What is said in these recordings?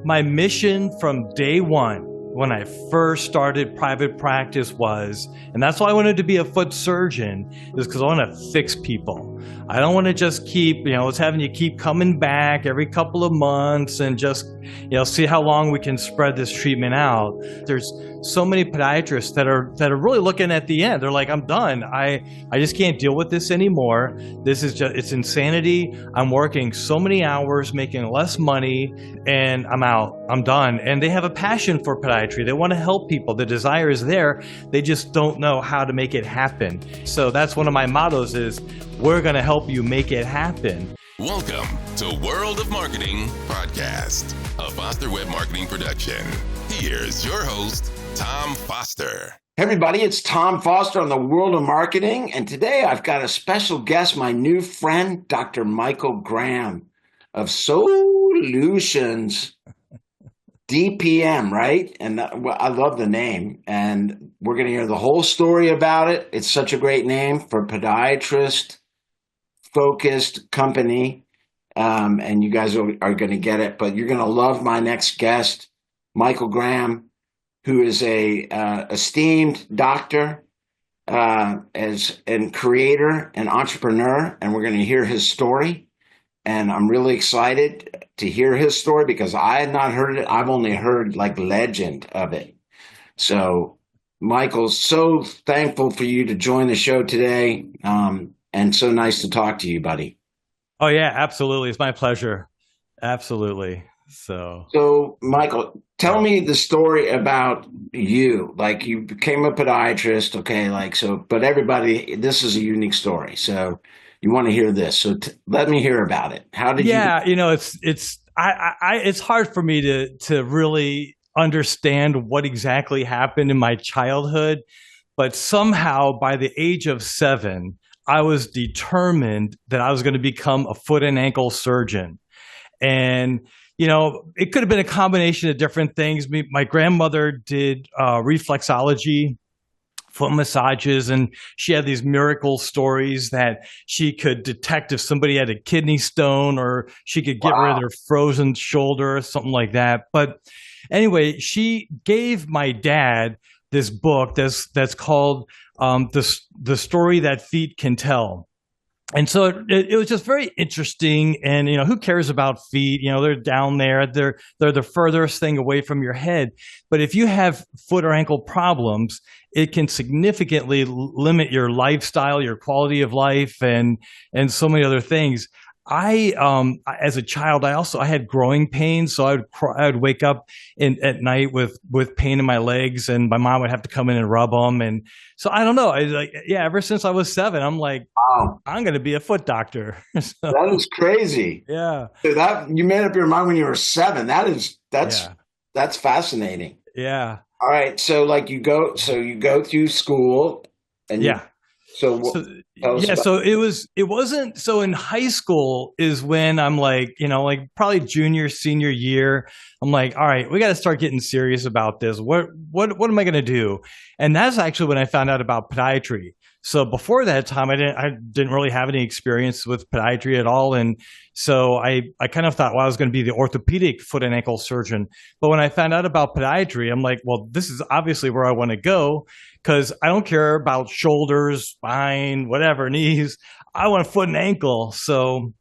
My mission from day one, when I first started private practice was, and that's why I wanted to be a foot surgeon, is because I want to fix people. I don't want to just keep, it's having you keep coming back every couple of months and just, see how long we can spread this treatment out. There's so many podiatrists that are really looking at the end. They're like, I'm done. I just can't deal with this anymore. This is just, it's insanity. I'm working so many hours, making less money, and I'm out. I'm done. And they have a passion for podiatry. They want to help people. The desire is there. They just don't know how to make it happen. So that's one of my mottos is, we're going to help you make it happen. Welcome to World of Marketing Podcast, a Foster Web Marketing production. Here's your host, Tom Foster. Hey everybody, it's Tom Foster on the World of Marketing, and today I've got a special guest, my new friend, Dr. Michael Graham of SOLEutions, DPM, right? And I love the name, and we're going to hear the whole story about it. It's such a great name for podiatrist-focused company, and you guys are going to get it, but you're going to love my next guest, Michael Graham, who is a esteemed doctor, and creator and entrepreneur, and we're going to hear his story. And I'm really excited to hear his story because I had not heard it. I've only heard like legend of it. So, Michael, so thankful for you to join the show today, and so nice to talk to you, buddy. Oh yeah, absolutely. It's my pleasure. Absolutely. So Michael, tell me the story about you. Like, you became a podiatrist, okay? But everybody, this is a unique story. So you want to hear this. So let me hear about it. How did you? Yeah, it's hard for me to really understand what exactly happened in my childhood, but somehow by the age of 7, I was determined that I was going to become a foot and ankle surgeon. And it could have been a combination of different things. My grandmother did reflexology, foot massages, and she had these miracle stories that she could detect if somebody had a kidney stone, or she could get rid of their frozen shoulder or something like that. But anyway, she gave my dad this book that's called The Story That Feet Can Tell. And so it was just very interesting. And, who cares about feet? They're down there. They're the furthest thing away from your head. But if you have foot or ankle problems, it can significantly limit your lifestyle, your quality of life, and so many other things. As a child, I had growing pains, so I would wake up at night with pain in my legs, and my mom would have to come in and rub them. And so I don't know. Ever since I was 7, I'm like, wow, I'm going to be a foot doctor. So, that is crazy. Yeah. So that you made up your mind when you were 7. That's fascinating. Yeah. All right. So you go through school, and yeah. So it wasn't. So in high school is when I'm like probably junior, senior year, I'm like, all right, we got to start getting serious about this. What am I going to do? And that's actually when I found out about podiatry. So before that time, I didn't really have any experience with podiatry at all. And so I kind of thought, well, I was going to be the orthopedic foot and ankle surgeon. But when I found out about podiatry, I'm like, well, this is obviously where I want to go, because I don't care about shoulders, spine, whatever, knees. I want foot and ankle. So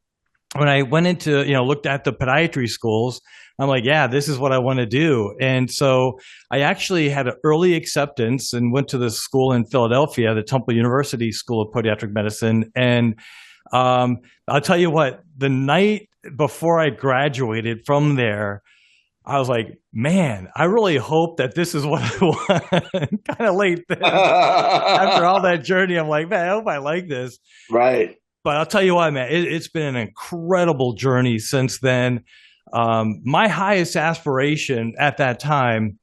when I went into, looked at the podiatry schools, I'm like, yeah, this is what I want to do. And so I actually had an early acceptance and went to the school in Philadelphia, the Temple University School of Podiatric Medicine. And I'll tell you what, the night before I graduated from there, I was like, man, I really hope that this is what I want. Kind of late then. After all that journey, I'm like, man, I hope I like this. Right. But I'll tell you what, man, it's been an incredible journey since then. My highest aspiration at that time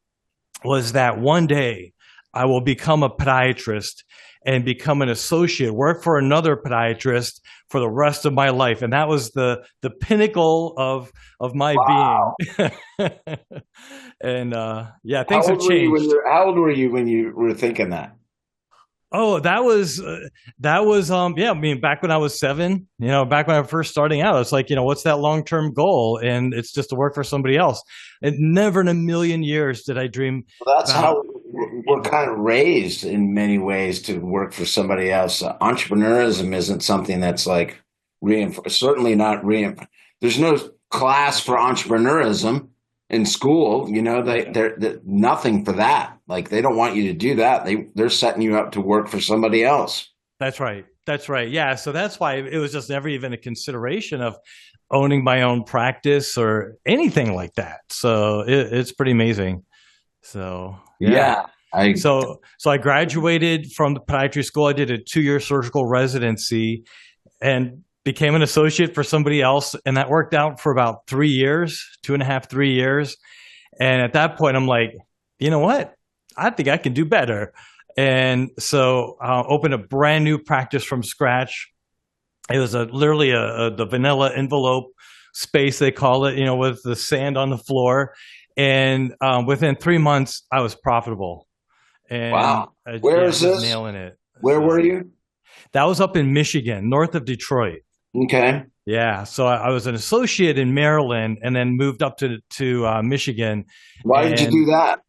was that one day I will become a podiatrist and become an associate, work for another podiatrist for the rest of my life. And that was the pinnacle of my being. And things have changed. How old were you when you were thinking that? Oh, yeah, I mean, back when I was 7, back when I was first starting out, it's like, what's that long-term goal? And it's just to work for somebody else. And never in a million years did I dream Well, that's about, how we're kind of raised in many ways to work for somebody else. Entrepreneurism isn't something that's like reinforced, certainly not reinforced. There's no class for entrepreneurism in school. They're nothing for that. Like they don't want you to do that. They're setting you up to work for somebody else. That's right. That's right. Yeah. So that's why it was just never even a consideration of owning my own practice or anything like that. So it's pretty amazing. So, yeah. Yeah. I So I graduated from the podiatry school. I did a 2-year surgical residency and became an associate for somebody else. And that worked out for about 3 years, 2.5, 3 years. And at that point, I'm like, you know what? I think I can do better. And so opened a brand new practice from scratch. It was literally the vanilla envelope space, they call it, with the sand on the floor. And within 3 months, I was profitable. And Wow. Where is this? nailing it. Where So were you? that was up in Michigan, north of Detroit. Okay. Yeah. So I was an associate in Maryland and then moved up to Michigan. Why did you And do that?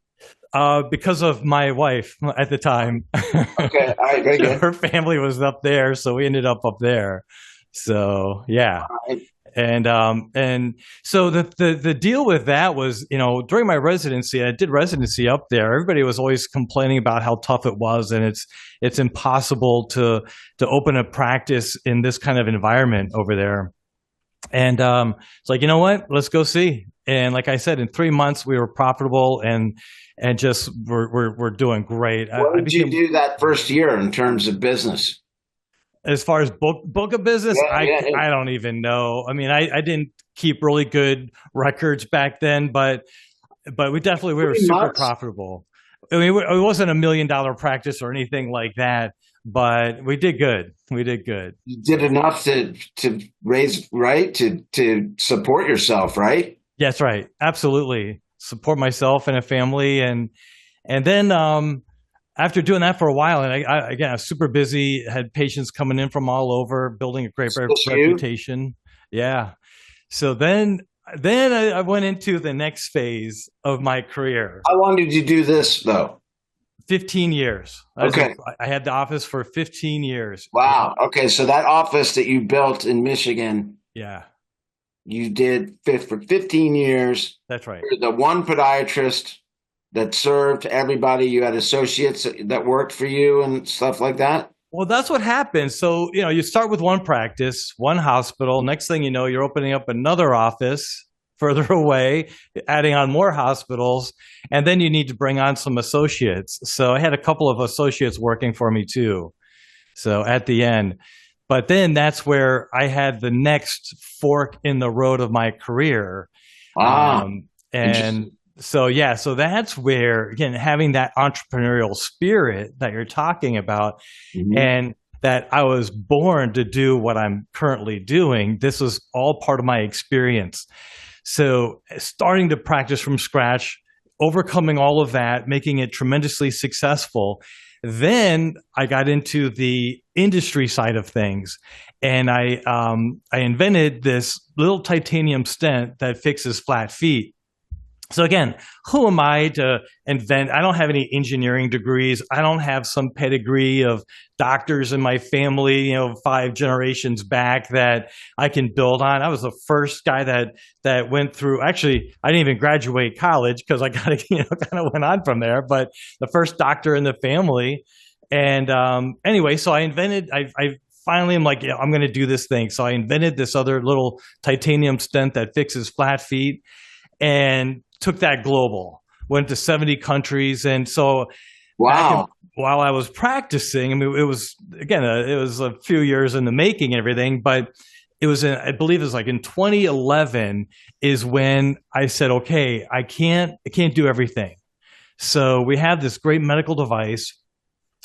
because of my wife at the time. Okay. All right. Very good. Her family was up there, so we ended up there. So yeah, All right. and so the deal with that was, during my residency, I did residency up there. Everybody was always complaining about how tough it was, and it's impossible to open a practice in this kind of environment over there. And it's like, you know what? Let's go see. And like I said, in 3 months we were profitable and just we're doing great. What did you do that first year in terms of business? As far as book of business, Yeah. I don't even know. I mean, I didn't keep really good records back then, but we were 3 super months? profitable. I mean, it wasn't a $1 million practice or anything like that, but we did good. We did good. You did enough to raise, right? To support yourself, right? That's right. Absolutely. Support myself and a family. And then after doing that for a while, and I was super busy, had patients coming in from all over, building a great Just you? reputation. Yeah. So then I went into the next phase of my career. How long did you do this though? 15 years. Okay. I had the office for 15 years. Wow. Okay. So that office that you built in Michigan, Yeah. you did for 15 years. That's right. You're the one podiatrist that served everybody. You had associates that worked for you and stuff like that. Well, that's what happens. So, you start with one practice, one hospital. Next thing you know, you're opening up another office further away, adding on more hospitals, and then you need to bring on some associates. So I had a couple of associates working for me too. So at the end, but then that's where I had the next fork in the road of my career. Ah, And so, yeah, so that's where, again, having that entrepreneurial spirit that you're talking about, mhm. and that I was born to do what I'm currently doing, this was all part of my experience. So starting to practice from scratch, overcoming all of that, making it tremendously successful. Then I got into the industry side of things, and I invented this little titanium stent that fixes flat feet. So again, who am I to invent? I don't have any engineering degrees. I don't have some pedigree of doctors in my family, 5 generations back that I can build on. I was the first guy that went through. Actually, I didn't even graduate college because I got kind of went on from there. But the first doctor in the family, and anyway, so I finally am like, yeah, I'm going to do this thing. So I invented this other little titanium stent that fixes flat feet, and took that global, went to 70 countries. And so Wow. while I was practicing, I mean, it was a few years in the making and everything, but I believe it was like in 2011 is when I said, okay, I can't do everything. So we have this great medical device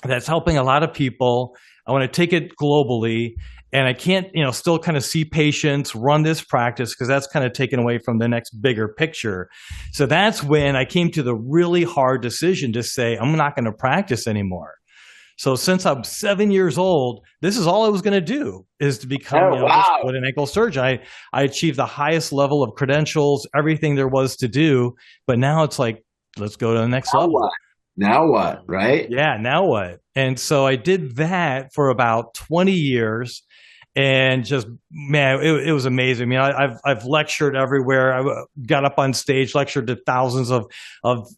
that's helping a lot of people. I want to take it globally. And I can't, still kind of see patients, run this practice, because that's kind of taken away from the next bigger picture. So that's when I came to the really hard decision to say, I'm not going to practice anymore. So since I'm 7 years old, this is all I was going to do is to become just foot and ankle surgeon. I achieved the highest level of credentials, everything there was to do. But now it's like, let's go to the next level. What? Now what? Right? Yeah. Now what? And so I did that for about 20 years. And just, man, it was amazing. I mean, I've lectured everywhere. I got up on stage, lectured to thousands of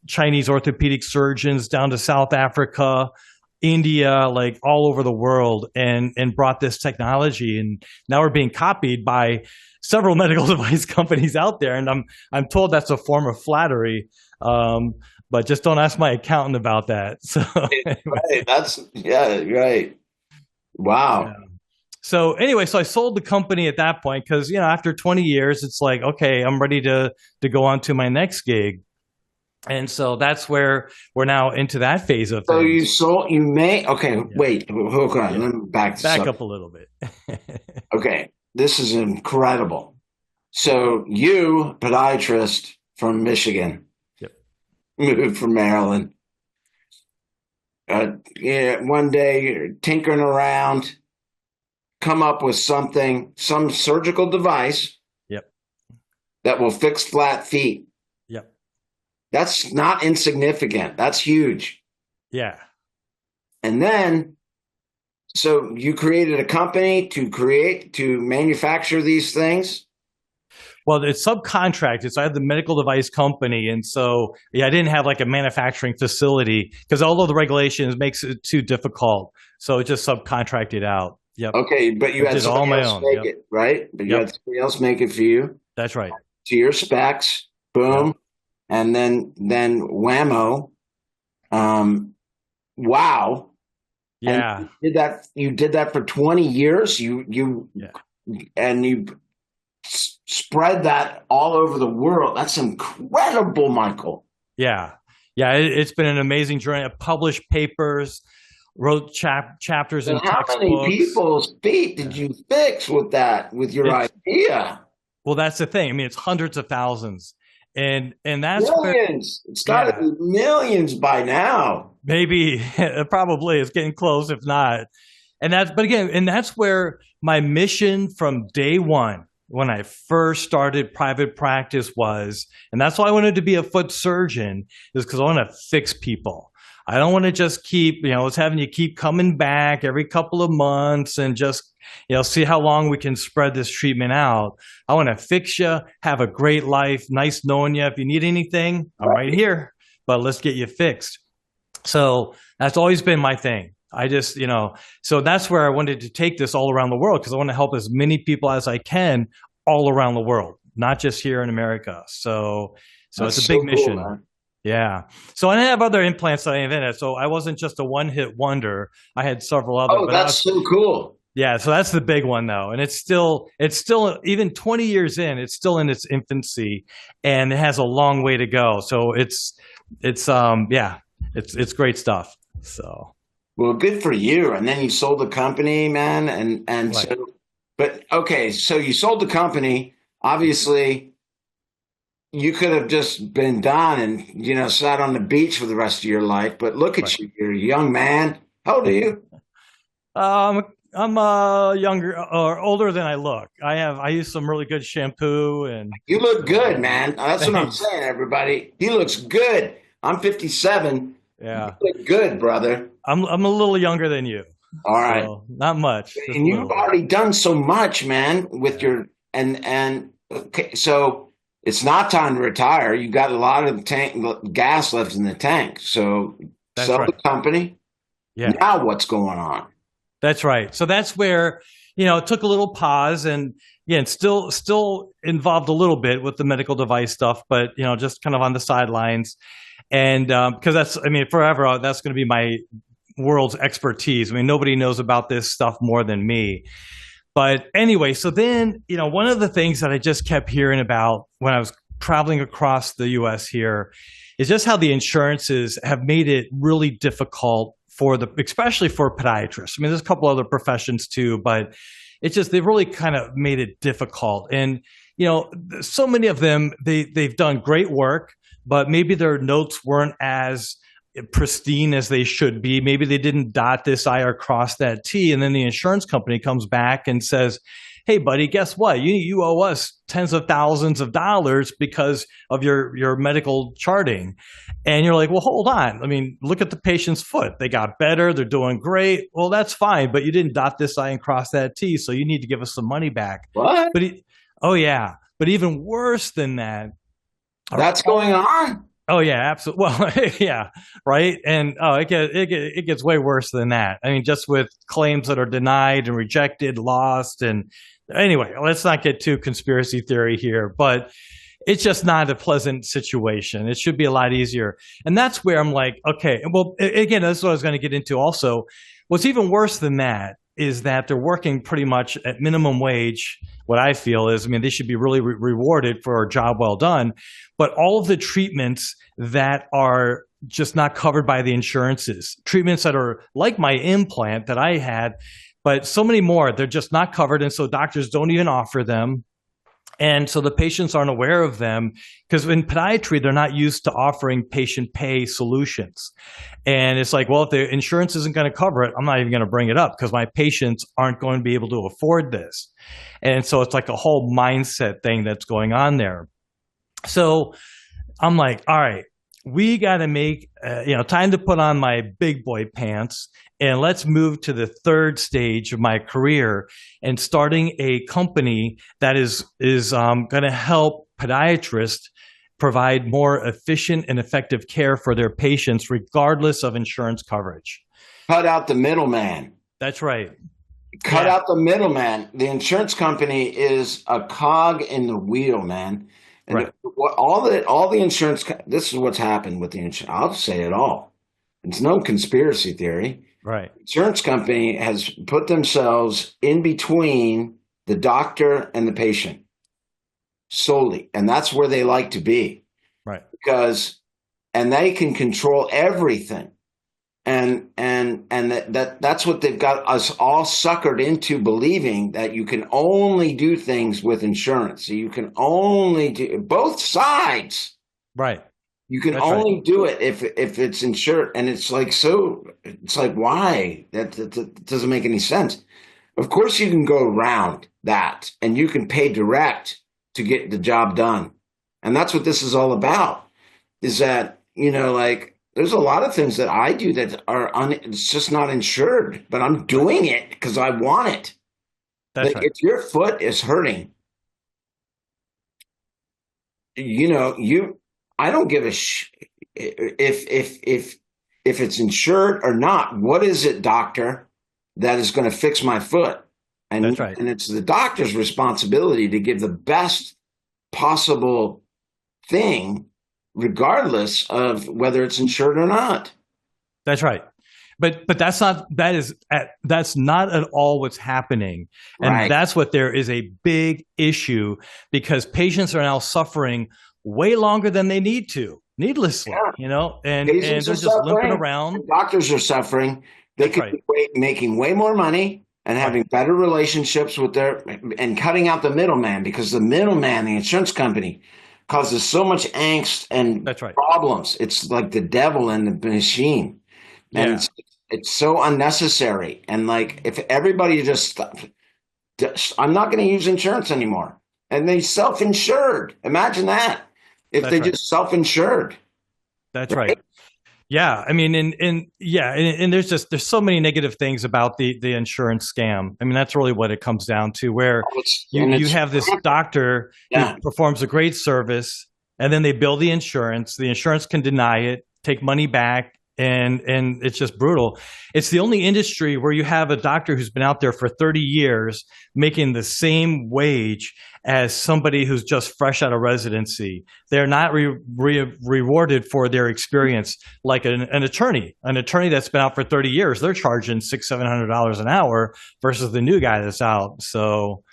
Chinese orthopedic surgeons down to South Africa, India, like all over the world, and brought this technology. And now we're being copied by several medical device companies out there. And I'm told that's a form of flattery. But just don't ask my accountant about that. So right. Right. Wow. Yeah. So anyway, so I sold the company at that point because, after 20 years, it's like, okay, I'm ready to go on to my next gig. And so that's where we're now into that phase of things. So wait, hold on. Let me back up a little bit. Okay, this is incredible. So you, podiatrist from Michigan, moved from Maryland. One day you're tinkering around, come up with some surgical device that will fix flat feet. Yep. That's not insignificant. That's huge. Yeah. And then, so you created a company to manufacture these things? Well, it's subcontracted. So I had the medical device company. And so, I didn't have like a manufacturing facility because all of the regulations makes it too difficult. So it just subcontracted out. Yep. Okay, but you had somebody else make it, right? But you had somebody else make it for you. That's right. To your specs, boom, and then whammo, wow. Yeah. And you did that for 20 years. You spread that all over the world. That's incredible, Michael. Yeah. Yeah, it's been an amazing journey. I published papers, wrote chapters in textbooks. How many people's feet did you fix with your idea? Well, that's the thing. I mean, it's hundreds of thousands. And that's millions. It's got to be millions by now. Maybe. Probably. It's getting close, if not. And that's where my mission from day one, when I first started private practice was, and that's why I wanted to be a foot surgeon, is because I want to fix people. I don't want to just keep, it's having you keep coming back every couple of months and just, see how long we can spread this treatment out. I want to fix you, have a great life, nice knowing you. If you need anything, I'm right here, but let's get you fixed. So that's always been my thing. I just, so that's where I wanted to take this all around the world because I want to help as many people as I can all around the world, not just here in America. So it's a big mission. Man. Yeah. So I have other implants that I invented. So I wasn't just a one-hit wonder. I had several other. Oh, that's so cool. Yeah. So that's the big one though. And it's still even 20 years in, it's still in its infancy and it has a long way to go. So it's great stuff. So. Well, good for you. And then you sold the company, man. And right. So you sold the company, obviously. You could have just been done and, sat on the beach for the rest of your life. But look at you. You're a young man. How old are you? I'm younger or older than I look. I use some really good shampoo and you look good, man. That's what I'm saying, everybody. He looks good. I'm 57. Yeah. You look good, brother. I'm a little younger than you. All right. So not much. And you've already done so much, man, with your okay, so it's not time to retire. You got a lot of gas left in the tank. So sell the company. Yeah. Now what's going on? That's right. So that's where, it took a little pause and still involved a little bit with the medical device stuff, but, just kind of on the sidelines. And because forever, that's going to be my world's expertise. I mean, nobody knows about this stuff more than me. But anyway, so then, one of the things that I just kept hearing about when I was traveling across the U.S. here is just how the insurances have made it really difficult especially for podiatrists. I mean, there's a couple other professions too, but it's just, they've really kind of made it difficult. And, so many of them, they've done great work, but maybe their notes weren't as pristine as they should be. Maybe they didn't dot this I or cross that T. And then the insurance company comes back and says, hey, buddy, guess what? You owe us tens of thousands of dollars because of your medical charting. And you're like, well, hold on. I mean, look at the patient's foot. They got better. They're doing great. Well, that's fine. But you didn't dot this I and cross that T. So you need to give us some money back. What? Oh, yeah. But even worse than that. That's going on? Oh, yeah, absolutely. Well, yeah, right. And it gets way worse than that. I mean, just with claims that are denied and rejected, lost. And anyway, let's not get too conspiracy theory here, but it's just not a pleasant situation. It should be a lot easier. And that's where I'm like, okay, well, again, that's what I was going to get into also. What's even worse than that is that they're working pretty much at minimum wage. What I feel is, I mean, they should be really rewarded for a job well done. But all of the treatments that are just not covered by the insurances, treatments that are like my implant that I had, but so many more, they're just not covered. And so doctors don't even offer them. And so the patients aren't aware of them because in podiatry, they're not used to offering patient pay solutions. And it's like, well, if the insurance isn't going to cover it, I'm not even going to bring it up because my patients aren't going to be able to afford this. And so it's like a whole mindset thing that's going on there. So I'm like, all right, we got to make, time to put on my big boy pants and let's move to the third stage of my career and starting a company that is going to help podiatrists provide more efficient and effective care for their patients, regardless of insurance coverage. Cut out the middleman. That's right. Cut out the middleman. The insurance company is a cog in the wheel, man. And right. all the insurance, this is what's happened with the insurance. I'll say it all. It's no conspiracy theory. Right. Insurance company has put themselves in between the doctor and the patient solely. And that's where they like to be. Right. And they can control everything. And that's what they've got us all suckered into believing, that you can only do things with insurance. So you can only do both sides. Right. You can That's only right. do it if it's insured. And it's like, why? That doesn't make any sense. Of course you can go around that and you can pay direct to get the job done. And that's what this is all about, is that, there's a lot of things that I do that it's just not insured, but I'm doing it because I want it. That's right. If your foot is hurting, I don't give a if it's insured or not. What is it, doctor, that is going to fix my foot? And that's right. And it's the doctor's responsibility to give the best possible thing, regardless of whether it's insured or not. That's right. But that's not at all what's happening. And Right. that's what there is a big issue, because patients are now suffering way longer than they need to, needlessly, and they're just limping around. And doctors are suffering. They That's could right. be making way more money and having better relationships with and cutting out the middleman, because the middleman, the insurance company, causes so much angst and That's right. problems. It's like the devil in the machine. And Yeah. it's so unnecessary. And like, if everybody just I'm not going to use insurance anymore. And they self-insured. Imagine that. If That's they right. just self-insured. That's right. Yeah. I mean, and there's so many negative things about the insurance scam. I mean, that's really what it comes down to, where you have this doctor who performs a great service, and then they bill the insurance. The insurance can deny it, take money back, and it's just brutal. It's the only industry where you have a doctor who's been out there for 30 years making the same wage as somebody who's just fresh out of residency. They're not rewarded for their experience, like an attorney. An attorney that's been out for 30 years, they're charging $600-700 an hour versus the new guy that's out. So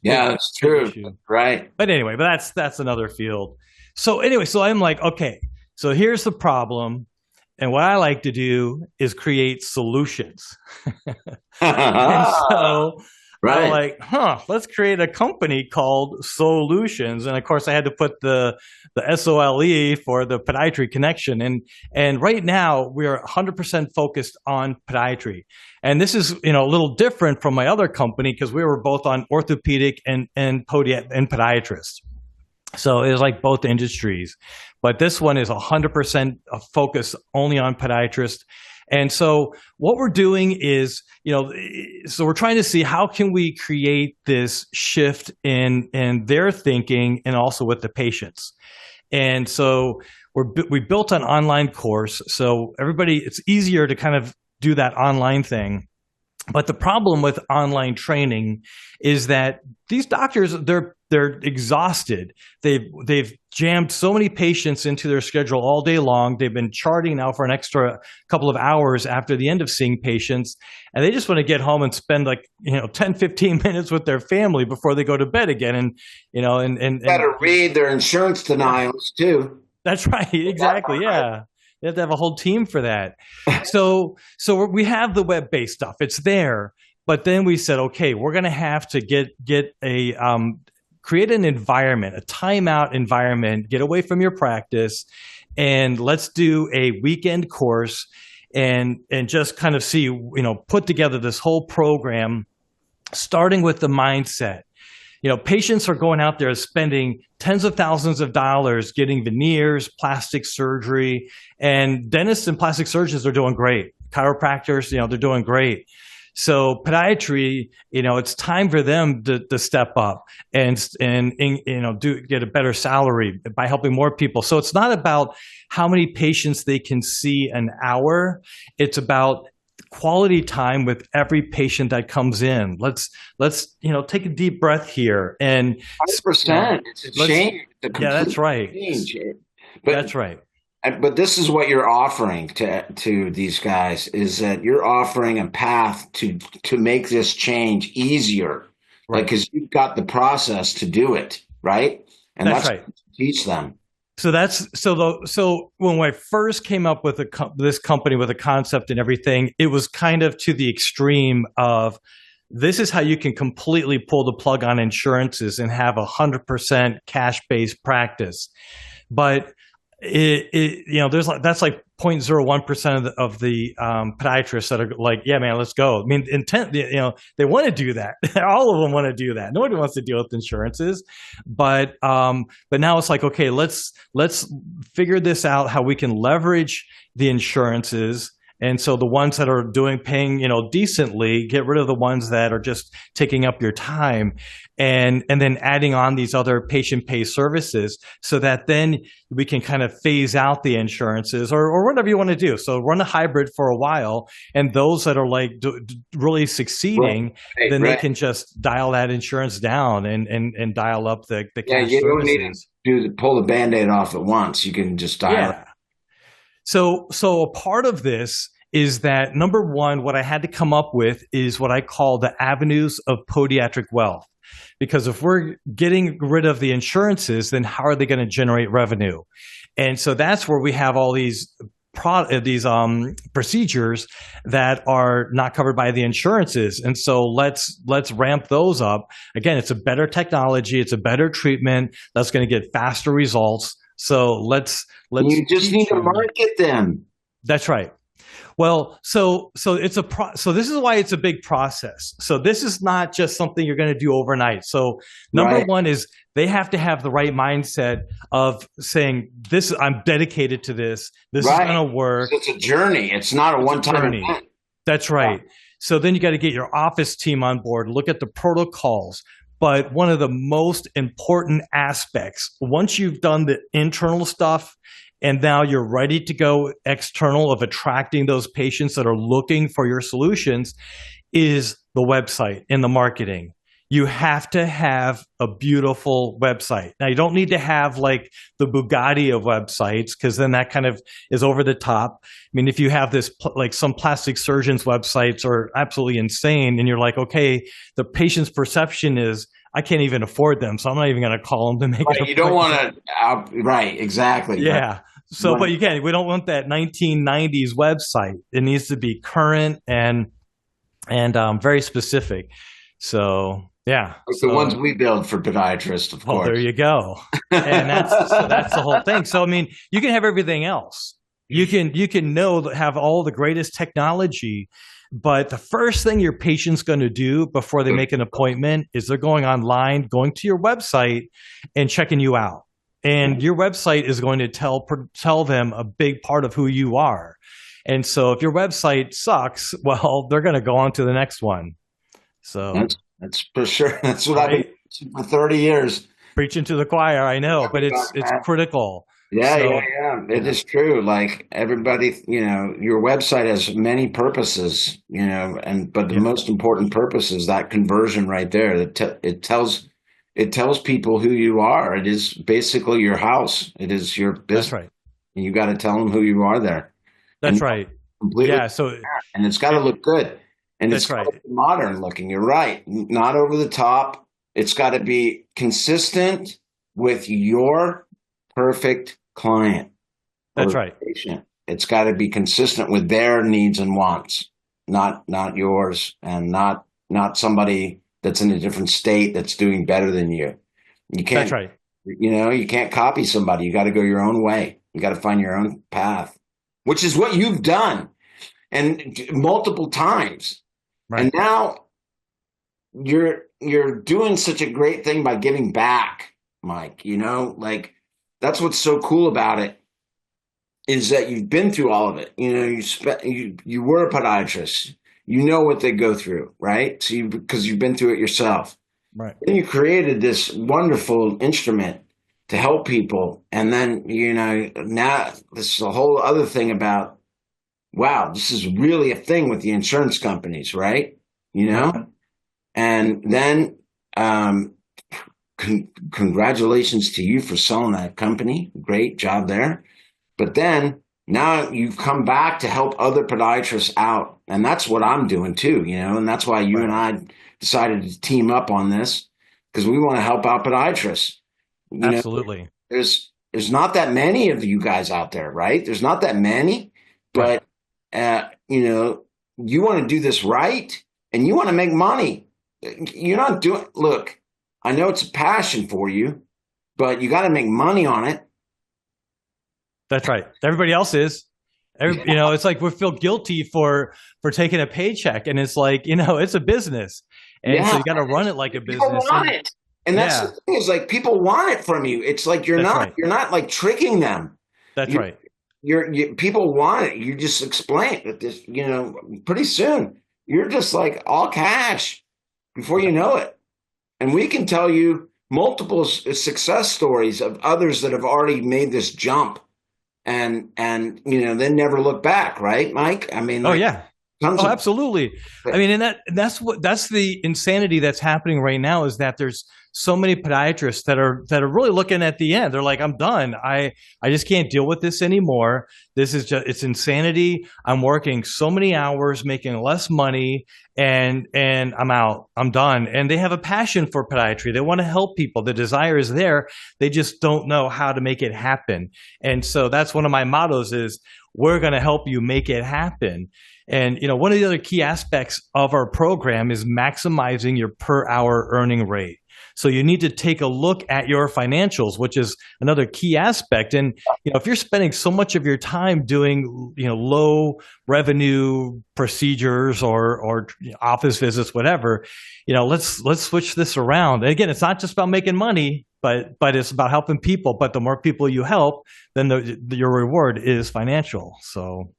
yeah, that's true. Right. But anyway, that's another field. So anyway, so I'm like, okay, so here's the problem. And what I like to do is create solutions. And so I was Right. like, let's create a company called SOLEutions. And of course I had to put the SOLE for the podiatry connection. And right now we are 100% focused on podiatry. And this is, a little different from my other company because we were both on orthopedic and podiatrist. So it was like both industries, but this one is 100% focused only on podiatrists. And so what we're doing is, so we're trying to see how can we create this shift in their thinking and also with the patients. And so we built an online course. So everybody, it's easier to kind of do that online thing. But the problem with online training is that these doctors, they're exhausted. They've jammed so many patients into their schedule all day long. They've been charting now for an extra couple of hours after the end of seeing patients. And they just want to get home and spend 10, 15 minutes with their family before they go to bed again. And Got to read their insurance denials too. That's right. Exactly. Yeah. You have to have a whole team for that. So we have the web-based stuff. It's there. But then we said, okay, we're going to have to get a create an environment, a timeout environment, get away from your practice, and let's do a weekend course and just kind of see, put together this whole program, starting with the mindset. Patients are going out there spending tens of thousands of dollars getting veneers, plastic surgery, and dentists and plastic surgeons are doing great. Chiropractors, they're doing great. So podiatry, it's time for them to step up and get a better salary by helping more people. So it's not about how many patients they can see an hour. It's about quality time with every patient that comes in. Let's take a deep breath here and 100%. It's a change. Yeah, that's right. Change. That's right. But this is what you're offering to these guys, is that you're offering a path to make this change easier, right? Because you've got the process to do it, right? And that's right. What you teach them. So when I first came up with this company with a concept and everything, it was kind of to the extreme of this is how you can completely pull the plug on insurances and have 100% cash-based practice. But there's that's like 0.01% of the podiatrists that are like, yeah, man, let's go. I mean, intent, they want to do that. All of them want to do that. Nobody wants to deal with insurances, but now it's like, okay, let's figure this out, how we can leverage the insurances. And so the ones that are paying, decently, get rid of the ones that are just taking up your time, and then adding on these other patient pay services so that then we can kind of phase out the insurances or whatever you want to do. So run a hybrid for a while, and those that are like really succeeding, then they can just dial that insurance down and dial up the cash you services. don't need to pull the Band-Aid off at once. You can just dial it. So a part of this is that, number one, what I had to come up with is what I call the avenues of podiatric wealth. Because if we're getting rid of the insurances, then how are they going to generate revenue? And so that's where we have all these procedures that are not covered by the insurances. And so let's ramp those up. Again, it's a better technology. It's a better treatment that's going to get faster results. So let's you just need to market them. That's right. Well, so it's so this is why it's a big process. So this is not just something you're going to do overnight. So number one is they have to have the right mindset of saying, I'm dedicated to this. This is going to work. It's a journey. It's not a one-time event. That's right. So then you got to get your office team on board, look at the protocols. But one of the most important aspects, once you've done the internal stuff and now you're ready to go external of attracting those patients that are looking for your solutions, is the website and the marketing. You have to have a beautiful website. Now, you don't need to have like the Bugatti of websites, because then that kind of is over the top. I mean, if you have this, like some plastic surgeons' websites are absolutely insane, and you're like, okay, the patient's perception is, I can't even afford them, so I'm not even going to call them to make it. You don't want to, right, exactly. Yeah. So, but again, we don't want that 1990s website. It needs to be current and very specific. So yeah. Like the ones So we build for podiatrists, of well, there course. you go. And that's the whole thing. So I mean, you can have everything else. You can have all the greatest technology, but the first thing your patient's going to do before they make an appointment is they're going online, going to your website and checking you out. And your website is going to tell them a big part of who you are. And so if your website sucks, well, they're going to go on to the next one. So That's for sure. That's what I've been doing for 30 years. preaching to the choir, I know, but it's critical. Yeah, So, yeah, yeah. It is true. Like everybody, your website has many purposes, but the yeah, most important purpose is that conversion right there. It tells people who you are. It is basically your house. It is your that's business. right. And you got to tell them who you are there. That's And right. completely, Yeah. So and it's got to look good. And it's that's got right. to be modern looking. You're right. Not over the top. It's got to be consistent with your perfect client That's or right. patient. It's got to be consistent with their needs and wants, not yours, and not somebody that's in a different state that's doing better than you. You That's can't, right. you can't copy somebody. You got to go your own way. You got to find your own path, which is what you've done and multiple times. Right. And now you're doing such a great thing by giving back, Mike. Like that's what's so cool about it is that you've been through all of it. You were a podiatrist. You know what they go through, right? So because you've been through it yourself. Right. Then you created this wonderful instrument to help people, and then now this is a whole other thing about wow, this is really a thing with the insurance companies, right? Right. And then congratulations to you for selling that company. Great job there. But then now you've come back to help other podiatrists out. And that's what I'm doing too, and that's why you and I decided to team up on this because we want to help out podiatrists. Absolutely. There's not that many of you guys out there, right? There's not that many, but you want to do this right and you want to make money. You're not look, I know it's a passion for you, but you got to make money on it. That's right. Everybody else is. It's like we feel guilty for taking a paycheck, and it's like it's a business, and so you got to run it like a business. People want it, and that's the thing is like people want it from you. It's like you're not like tricking them. That's right. People want it. You just explain that this. Pretty soon you're just like all cash before you know it, and we can tell you multiple success stories of others that have already made this jump. And then never look back, right, Mike? I mean, absolutely. I mean, and that's the insanity that's happening right now is that there's so many podiatrists that are really looking at the end. They're like, I'm done. I just can't deal with this anymore. This is it's insanity. I'm working so many hours, making less money, and I'm out. I'm done. And they have a passion for podiatry. They want to help people. The desire is there. They just don't know how to make it happen. And so that's one of my mottos is we're going to help you make it happen. And, one of the other key aspects of our program is maximizing your per hour earning rate. So you need to take a look at your financials, which is another key aspect. And, if you're spending so much of your time doing, low revenue procedures or office visits, whatever, let's switch this around. And again, it's not just about making money, but it's about helping people. But the more people you help, then your reward is financial. So.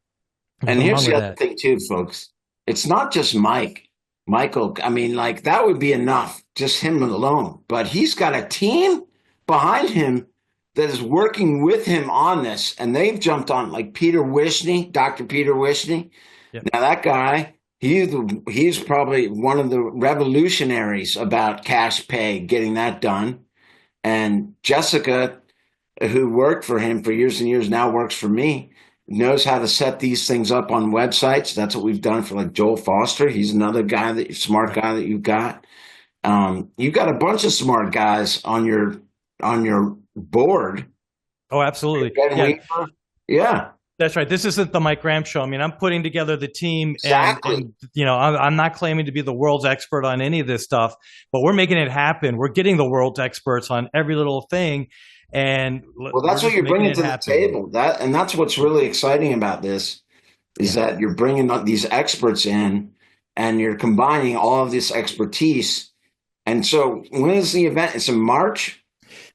And here's the other thing too, folks. It's not just Michael. I mean, like that would be enough, just him alone. But he's got a team behind him that is working with him on this. And they've jumped on like Peter Wishney, Dr. Peter Wishney. Yep. Now that guy, he's probably one of the revolutionaries about cash pay, getting that done. And Jessica, who worked for him for years and years, now works for me. Knows how to set these things up on websites. That's what we've done for like Joel Foster. He's another smart guy that you've got. You've got a bunch of smart guys on your board. Oh, absolutely. Yeah. That's right. This isn't the Mike Graham show. I mean, I'm putting together the team, Exactly. and you know, I'm not claiming to be the world's expert on any of this stuff, but we're making it happen. We're getting the world's experts on every little thing, and Well, we're that's what just you're making bringing it to the happen. table. And that's what's really exciting about this is Yeah. that you're bringing these experts in, and you're combining all of this expertise. And so, when is the event? It's in March.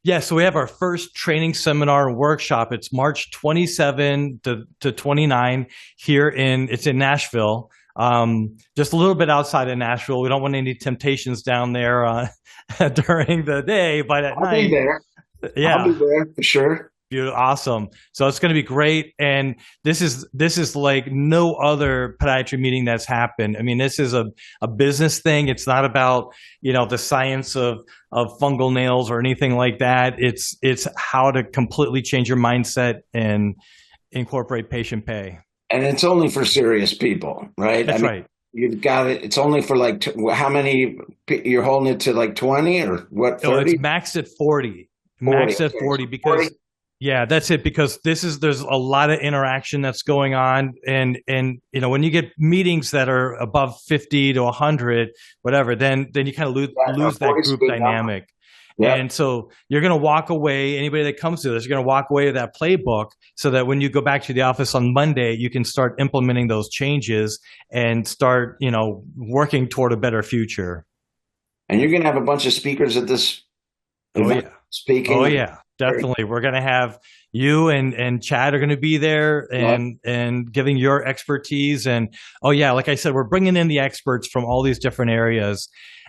Yeah, so we have our first training seminar and workshop. It's March 27 to 29 it's in Nashville. Just a little bit outside of Nashville. We don't want any temptations down there during the day, but at I'll be night, there. I'll be yeah, there for sure. awesome. So it's going to be great. And this is like no other podiatry meeting that's happened. I mean, this is a business thing. It's not about, the science of fungal nails or anything like that. It's how to completely change your mindset and incorporate patient pay. And it's only for serious people, right? I That's mean, right. you've got it. It's only for like, how many, you're holding it to like 20 or what, Oh, it's 30? maxed at 40. 40. Maxed at Okay. 40 So 40. because yeah, that's it. Because there's a lot of interaction that's going on, and when you get meetings that are above 50 to 100, whatever, then you kind of lose that 40 is a group good number. dynamic. Yep. And so you're going to walk away. Anybody that comes to this, you're going to walk away with that playbook, so that when you go back to the office on Monday, you can start implementing those changes and start working toward a better future. And you're going to have a bunch of speakers at this Oh event yeah. speaking. Oh yeah, definitely. We're gonna have you and Chad are gonna be there Yep. and giving your expertise. And oh yeah, like I said, we're bringing in the experts from all these different areas,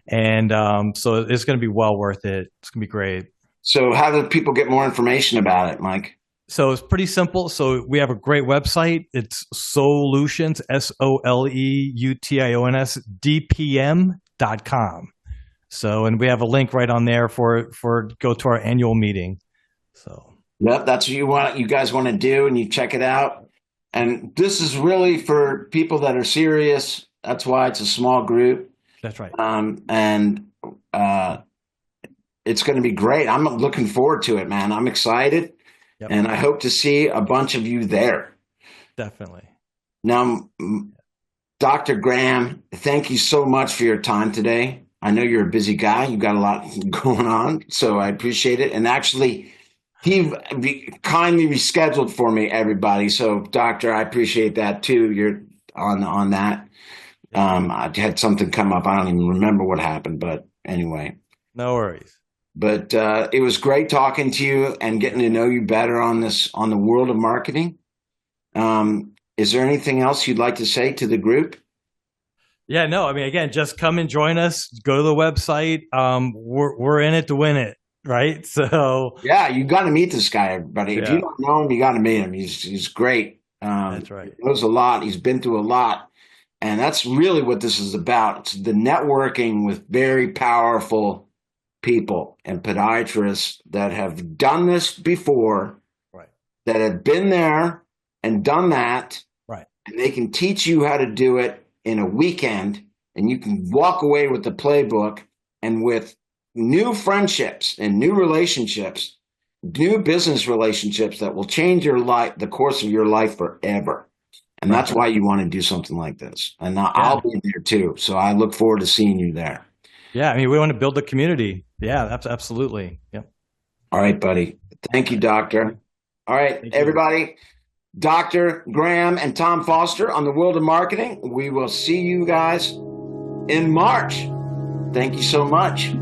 and so it's gonna be well worth it. It's gonna be great. So how do people get more information about it, Mike? So it's pretty simple. So we have a great website. It's SOLEutions, SOLEUTIONS, DPM.com. So, and we have a link right on there for go to our annual meeting. So, Yep, that's what you guys want to do, and you check it out. And this is really for people that are serious. That's why it's a small group. that's right. And it's going to be great. I'm looking forward to it, man. I'm excited, Yep. and I hope to see a bunch of you there. Definitely. Now, Dr. Graham, thank you so much for your time today. I know you're a busy guy. You got a lot going on, so I appreciate it. And actually, he kindly rescheduled for me, everybody. So, Doctor, I appreciate that too. You're on that. I had something come up. I don't even remember what happened, but anyway. No worries. But it was great talking to you and getting to know you better on the world of marketing. Is there anything else you'd like to say to the group? Yeah, no, I mean, again, just come and join us. Go to the website. We're in it to win it, right? So Yeah, you got to meet this guy, everybody. If you yeah, don't know him, you got to meet him. He's great. that's right. He knows a lot. He's been through a lot, and that's really what this is about. It's the networking with very powerful people and podiatrists that have done this before, Right. that have been there and done that, Right. and they can teach you how to do it in a weekend, and you can walk away with the playbook and with new friendships and new relationships, new business relationships that will change your life, the course of your life forever. And Right. that's why you want to do something like this. And Yeah. I'll be there too. So I look forward to seeing you there. Yeah, I mean, we want to build the community. Yeah, that's absolutely. Yep. All right, buddy. Thank you, Doctor. All right, Thank you. everybody. Dr. Graham and Tom Foster on the World of Marketing. We will see you guys in March. Thank you so much.